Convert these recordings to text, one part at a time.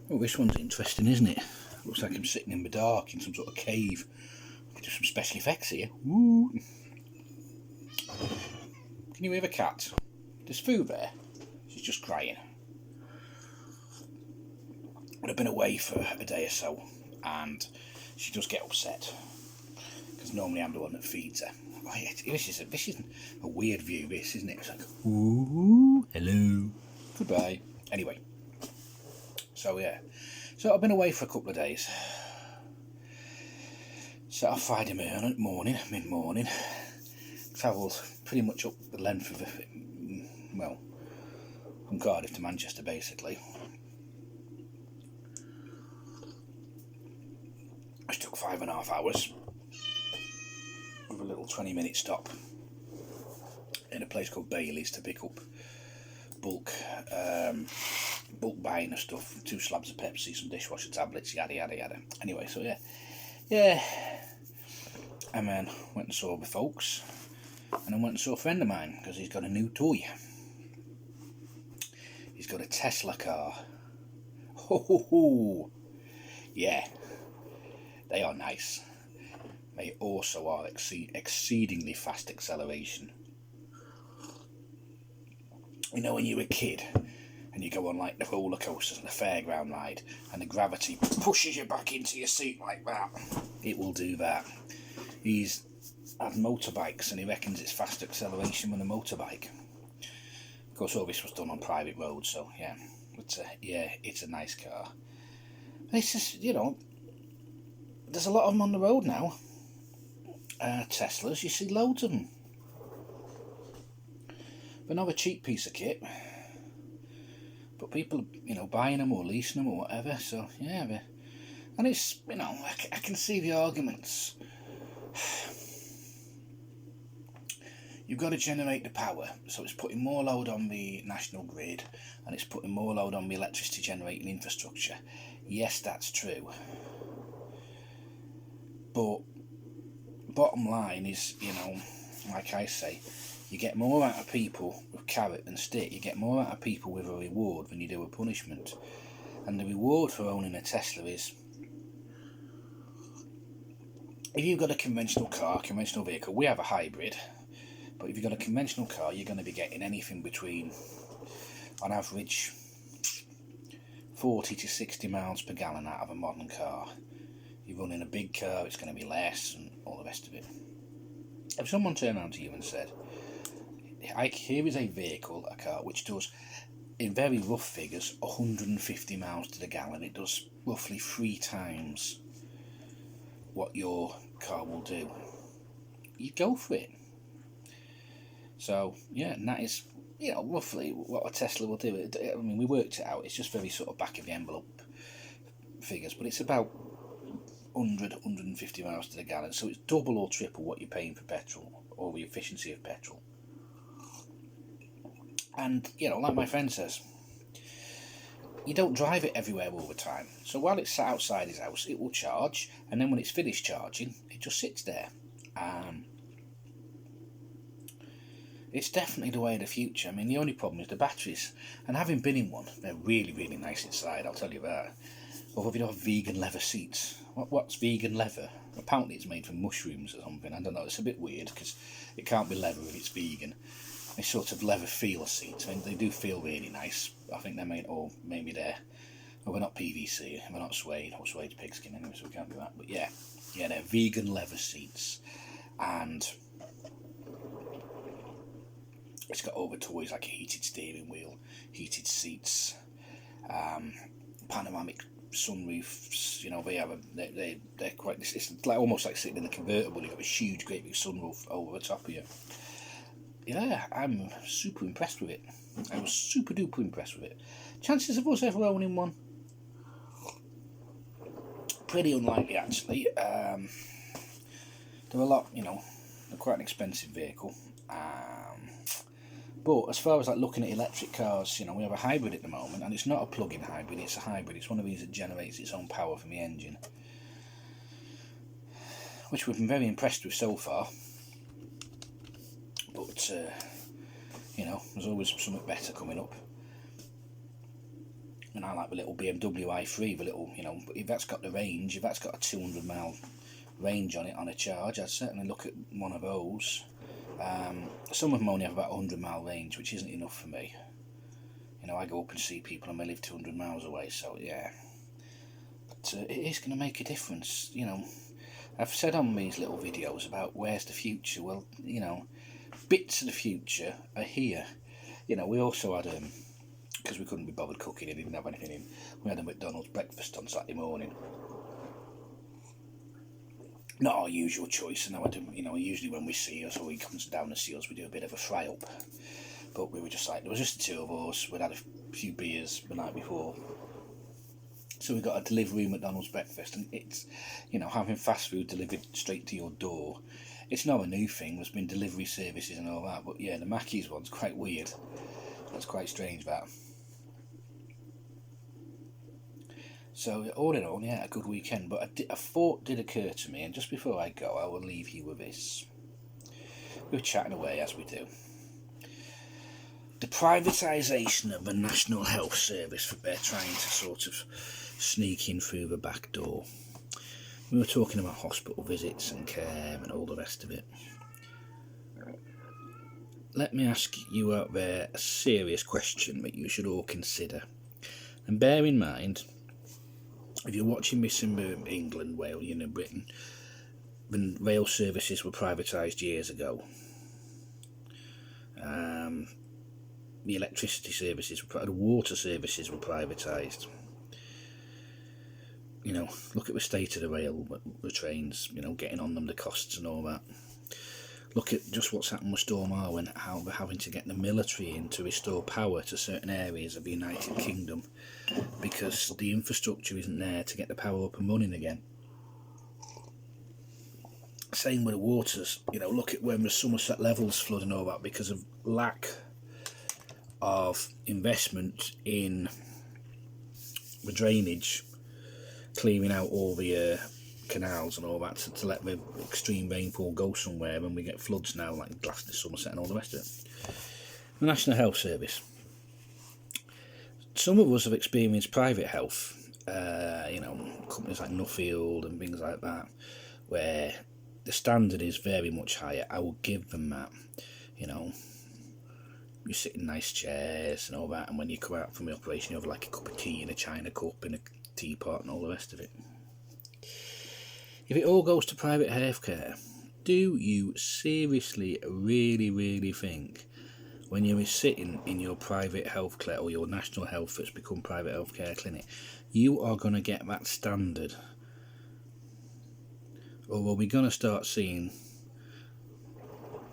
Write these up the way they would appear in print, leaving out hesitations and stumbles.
Oh, this one's interesting, isn't it? Looks like I'm sitting in the dark in some sort of cave. I could do some special effects here. Woo! Can you hear the cat? There's food there. She's just crying. I've been away for a day or so, and she does get upset because normally I'm the one that feeds her. This is a weird view. This, isn't it? It's like, ooh, hello, goodbye. Anyway, so yeah, so I've been away for a couple of days. Set off Friday morning, mid-morning. Travelled pretty much up the length of from Cardiff to Manchester, basically. Which took 5.5 hours with a little 20-minute stop in a place called Bailey's to pick up bulk buying of stuff, 2 slabs of Pepsi, some dishwasher tablets, yada yada yada. Anyway, so yeah, and then went and saw the folks, and then went and saw a friend of mine because he's got a new toy. He's got a Tesla car. Ho ho ho! Yeah, they are nice. They also are exceedingly fast acceleration. You know, when you're a kid and you go on like the roller coasters and the fairground ride and the gravity pushes you back into your seat like that, it will do that. He's had motorbikes and he reckons it's fast acceleration with a motorbike. Of course, all this was done on private roads, so yeah, it's a nice car. But it's just, you know, there's a lot of them on the road now. Teslas, you see loads of them. But not a cheap piece of kit. But people, you know, buying them or leasing them or whatever. So yeah, and it's, you know, I can see the arguments. You've got to generate the power, so it's putting more load on the national grid, and it's putting more load on the electricity generating infrastructure. Yes, that's true. But bottom line is, you know, like I say, you get more out of people with carrot and stick. You get more out of people with a reward than you do a punishment. And the reward for owning a Tesla is, if you've got a conventional vehicle, we have a hybrid, but if you've got a conventional car, you're going to be getting anything between, on average, 40 to 60 miles per gallon out of a modern car. You're running a big car, it's going to be less, and all the rest of it. If someone turned around to you and said, here is a vehicle, a car, which does, in very rough figures, 150 miles to the gallon, it does roughly 3 times what your car will do, you'd go for it. So, yeah, and that is, you know, roughly what a Tesla will do. I mean, we worked it out, it's just very sort of back of the envelope figures, but it's about 150 miles to the gallon, so it's double or triple what you're paying for petrol, or the efficiency of petrol. And, you know, like my friend says, you don't drive it everywhere all the time. So while it's sat outside his house, it will charge, and then when it's finished charging, it just sits there. It's definitely the way of the future. I mean, the only problem is the batteries. And having been in one, they're really, really nice inside, I'll tell you that. Although they don't have vegan leather seats. What's vegan leather? Apparently it's made from mushrooms or something. I don't know, it's a bit weird, because it can't be leather if it's vegan. They sort of leather feel seats. I mean, they do feel really nice. I think they're made, or maybe they're not PVC, we're not suede, or suede pigskin anyway, so we can't do that. But yeah, they're vegan leather seats. And it's got all the toys like a heated steering wheel, heated seats, panoramic sunroofs. You know, they're quite. It's like almost like sitting in a convertible. You've got a huge, great big sunroof over the top of you. Yeah, I'm super impressed with it. I was super duper impressed with it. Chances of us ever owning one? Pretty unlikely, actually. They're a lot, you know, they're quite an expensive vehicle. But as far as like looking at electric cars, you know, we have a hybrid at the moment, and it's not a plug-in hybrid, it's a hybrid. It's one of these that generates its own power from the engine, which we've been very impressed with so far. But, you know, there's always something better coming up. And I like the little BMW i3, the little, you know, if that's got the range, if that's got a 200 mile range on it on a charge, I'd certainly look at one of those. Some of them only have about 100 mile range, which isn't enough for me. You know, I go up and see people and they live 200 miles away, so yeah. But it is going to make a difference, you know. I've said on these little videos about where's the future. Well, you know, bits of the future are here. You know, we also had, because we couldn't be bothered cooking and didn't have anything in, we had a McDonald's breakfast on Saturday morning. Not our usual choice, and I do, you know, usually when we see us or he comes down to see us, we do a bit of a fry up. But we were just like, there was just the two of us, we'd had a few beers the night before. So we got a delivery McDonald's breakfast, and it's, you know, having fast food delivered straight to your door. It's not a new thing, there's been delivery services and all that, but yeah, the Mackey's one's quite weird. That's quite strange, that. So all in all, yeah, a good weekend, but a thought did occur to me, and just before I go, I will leave you with this. We were chatting away, as we do. The privatisation of the National Health Service that they're trying to sort of sneak in through the back door. We were talking about hospital visits and care and all the rest of it. Let me ask you out there a serious question that you should all consider. And bear in mind, if you're watching this in England, Wales, you know, Britain, when rail services were privatised years ago, the electricity services, the water services were privatised. You know, look at the state of the rail, the trains, you know, getting on them, the costs and all that. Look at just what's happened with Storm Arwen, how they're having to get the military in to restore power to certain areas of the United Kingdom because the infrastructure isn't there to get the power up and running again. Same with the waters, you know, look at when the Somerset levels flood and all that because of lack of investment in the drainage, clearing out all the canals and all that to let the extreme rainfall go somewhere when we get floods now like Glasgow, Somerset and all the rest of it. The National Health Service. Some of us have experienced private health, you know, companies like Nuffield and things like that, where the standard is very much higher. I will give them that, you know. You sit in nice chairs and all that, and when you come out from the operation you have like a cup of tea in a china cup in a teapot and all the rest of it. If it all goes to private healthcare, do you seriously really think when you're sitting in your private health clinic or your national health that's become private healthcare clinic, you are going to get that standard? Or are we going to start seeing,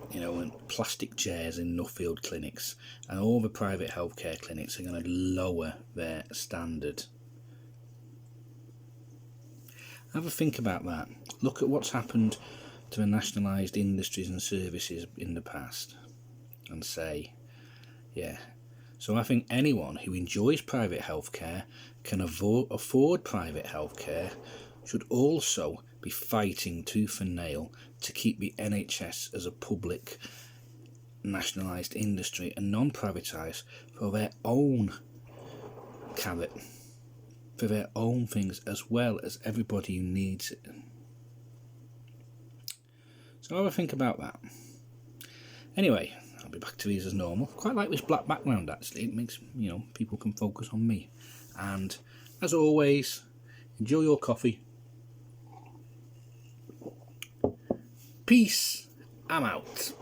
you know, plastic chairs in Nuffield clinics, and all the private healthcare clinics are going to lower their standard? Have a think about that. Look at what's happened to the nationalised industries and services in the past and say, yeah. So I think anyone who enjoys private healthcare, can afford private healthcare, should also be fighting tooth and nail to keep the NHS as a public nationalised industry and non-privatised for their own carrot, for their own things, as well as everybody who needs it. So have a think about that. Anyway, I'll be back to these as normal. Quite like this black background actually. It makes, you know, people can focus on me. And as always, enjoy your coffee. Peace. I'm out.